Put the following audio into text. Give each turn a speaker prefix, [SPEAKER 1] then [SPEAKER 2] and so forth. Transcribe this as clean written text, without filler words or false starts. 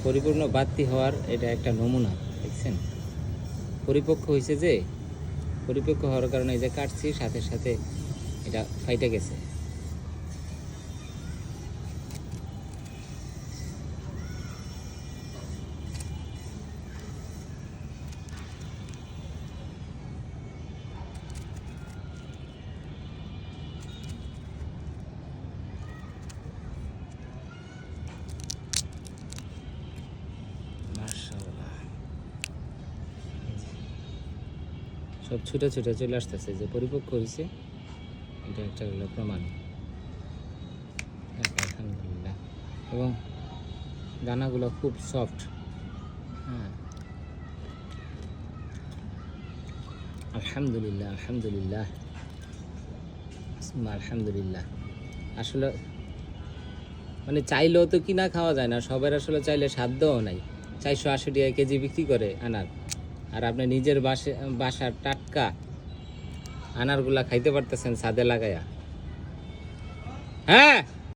[SPEAKER 1] পরিপূর্ণ বাতি হওয়ার এটা একটা নমুনা, দেখছেন? পরিপক্ক হয়েছে যে, পরিপক্ক হওয়ার কারণে এই যে কাটছি সাথে সাথে এটা ফাইটে গেছে। মাশাআল্লাহ, সব ছুটে ছুটে চলে আসতেছে যে পরিপক্ক হয়েছে, এটা একটা হলো প্রমাণ। আলহামদুলিল্লাহ। এবং দানাগুলো খুব সফট। হ্যাঁ, আলহামদুলিল্লাহ, আলহামদুলিল্লাহ, আলহামদুলিল্লাহ। আসলে মানে চাইলেও তো কিনা খাওয়া যায় না, সবার আসলে চাইলে সাধ্যও নাই। 480 টাকা কেজি বিক্রি করে আনার, আর আপনি নিজের বাসার টাটকা আনারগুলা খাইতে পারতেছেন ছাদে লাগায়া। হ্যাঁ।